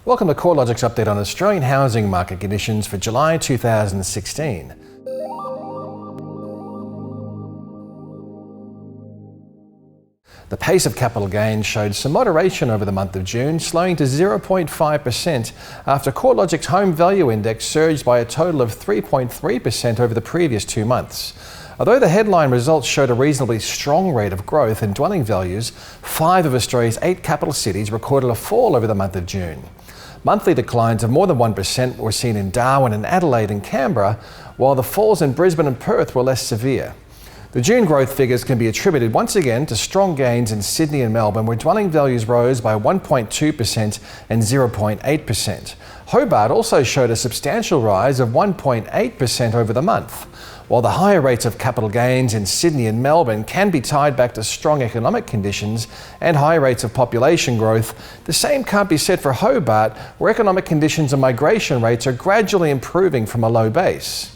Welcome to CoreLogic's update on Australian housing market conditions for July 2016. The pace of capital gains showed some moderation over the month of June, slowing to 0.5% after CoreLogic's home value index surged by a total of 3.3% over the previous 2 months. Although the headline results showed a reasonably strong rate of growth in dwelling values, 5 of Australia's 8 capital cities recorded a fall over the month of June. Monthly declines of more than 1% were seen in Darwin and Adelaide and Canberra, while the falls in Brisbane and Perth were less severe. The June growth figures can be attributed once again to strong gains in Sydney and Melbourne, where dwelling values rose by 1.2% and 0.8%. Hobart also showed a substantial rise of 1.8% over the month. While the higher rates of capital gains in Sydney and Melbourne can be tied back to strong economic conditions and high rates of population growth, the same can't be said for Hobart, where economic conditions and migration rates are gradually improving from a low base.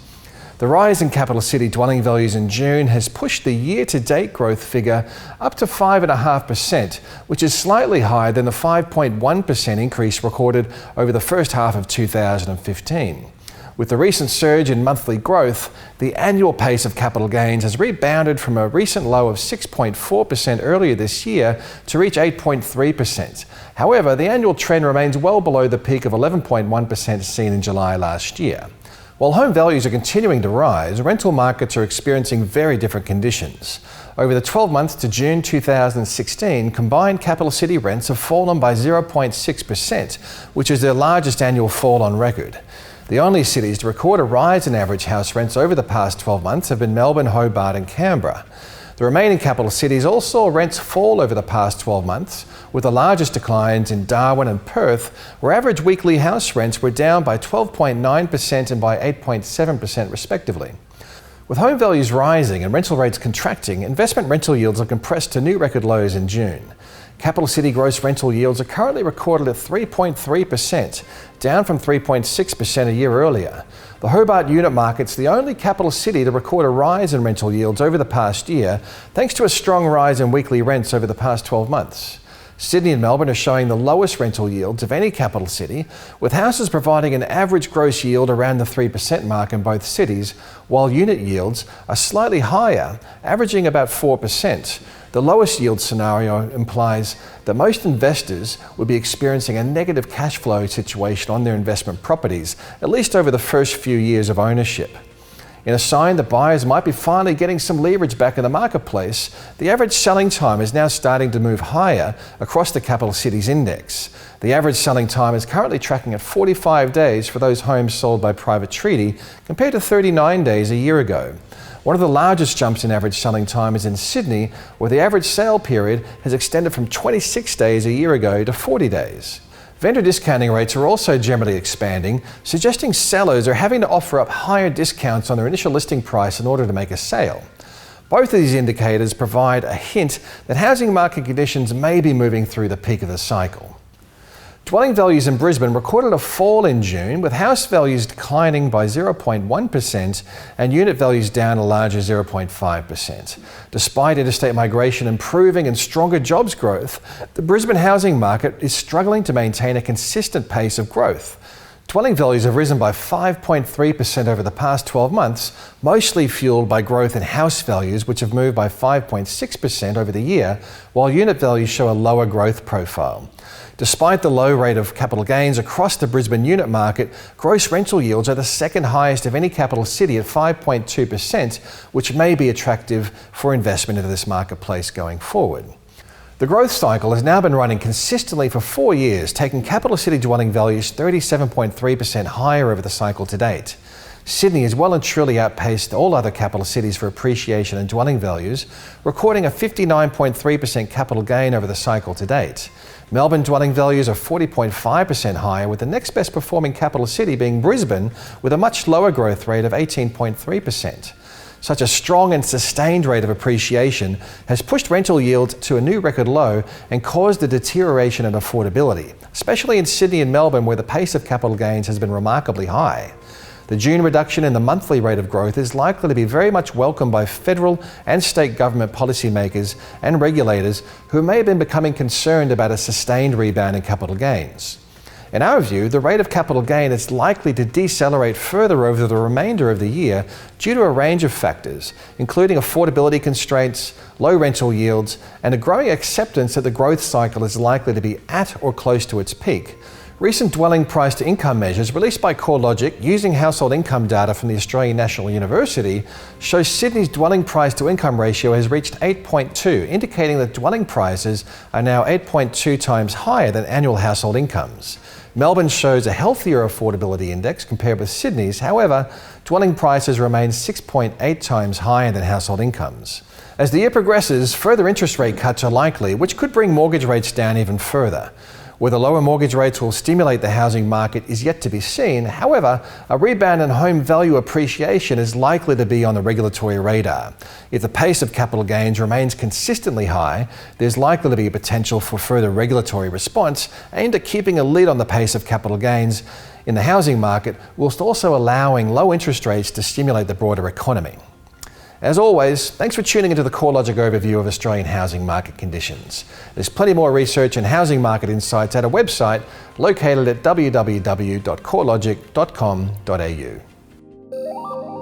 The rise in capital city dwelling values in June has pushed the year-to-date growth figure up to 5.5%, which is slightly higher than the 5.1% increase recorded over the first half of 2015. With the recent surge in monthly growth, the annual pace of capital gains has rebounded from a recent low of 6.4% earlier this year to reach 8.3%. However, the annual trend remains well below the peak of 11.1% seen in July last year. While home values are continuing to rise, rental markets are experiencing very different conditions. Over the 12 months to June 2016, combined capital city rents have fallen by 0.6%, which is their largest annual fall on record. The only cities to record a rise in average house rents over the past 12 months have been Melbourne, Hobart and Canberra. The remaining capital cities all saw rents fall over the past 12 months, with the largest declines in Darwin and Perth, where average weekly house rents were down by 12.9% and by 8.7% respectively. With home values rising and rental rates contracting, investment rental yields have compressed to new record lows in June. Capital city gross rental yields are currently recorded at 3.3%, down from 3.6% a year earlier. The Hobart unit market's the only capital city to record a rise in rental yields over the past year, thanks to a strong rise in weekly rents over the past 12 months. Sydney and Melbourne are showing the lowest rental yields of any capital city, with houses providing an average gross yield around the 3% mark in both cities, while unit yields are slightly higher, averaging about 4%. The lowest yield scenario implies that most investors would be experiencing a negative cash flow situation on their investment properties, at least over the first few years of ownership. In a sign that buyers might be finally getting some leverage back in the marketplace, the average selling time is now starting to move higher across the capital cities index. The average selling time is currently tracking at 45 days for those homes sold by private treaty, compared to 39 days a year ago. One of the largest jumps in average selling time is in Sydney, where the average sale period has extended from 26 days a year ago to 40 days. Vendor discounting rates are also generally expanding, suggesting sellers are having to offer up higher discounts on their initial listing price in order to make a sale. Both of these indicators provide a hint that housing market conditions may be moving through the peak of the cycle. Dwelling values in Brisbane recorded a fall in June, with house values declining by 0.1% and unit values down a larger 0.5%. Despite interstate migration improving and stronger jobs growth, the Brisbane housing market is struggling to maintain a consistent pace of growth. Dwelling values have risen by 5.3% over the past 12 months, mostly fueled by growth in house values, which have moved by 5.6% over the year, while unit values show a lower growth profile. Despite the low rate of capital gains across the Brisbane unit market, gross rental yields are the second highest of any capital city at 5.2%, which may be attractive for investment into this marketplace going forward. The growth cycle has now been running consistently for 4 years, taking capital city dwelling values 37.3% higher over the cycle to date. Sydney has well and truly outpaced all other capital cities for appreciation and dwelling values, recording a 59.3% capital gain over the cycle to date. Melbourne dwelling values are 40.5% higher, with the next best performing capital city being Brisbane, with a much lower growth rate of 18.3%. Such a strong and sustained rate of appreciation has pushed rental yields to a new record low and caused a deterioration in affordability, especially in Sydney and Melbourne, where the pace of capital gains has been remarkably high. The June reduction in the monthly rate of growth is likely to be very much welcomed by federal and state government policymakers and regulators who may have been becoming concerned about a sustained rebound in capital gains. In our view, the rate of capital gain is likely to decelerate further over the remainder of the year due to a range of factors, including affordability constraints, low rental yields, and a growing acceptance that the growth cycle is likely to be at or close to its peak. Recent dwelling price to income measures released by CoreLogic using household income data from the Australian National University show Sydney's dwelling price to income ratio has reached 8.2, indicating that dwelling prices are now 8.2 times higher than annual household incomes. Melbourne shows a healthier affordability index compared with Sydney's. However, dwelling prices remain 6.8 times higher than household incomes. As the year progresses, further interest rate cuts are likely, which could bring mortgage rates down even further. Whether lower mortgage rates will stimulate the housing market is yet to be seen. However, a rebound in home value appreciation is likely to be on the regulatory radar. If the pace of capital gains remains consistently high, there's likely to be a potential for further regulatory response aimed at keeping a lid on the pace of capital gains in the housing market, whilst also allowing low interest rates to stimulate the broader economy. As always, thanks for tuning into the CoreLogic overview of Australian housing market conditions. There's plenty more research and housing market insights at a website located at www.corelogic.com.au.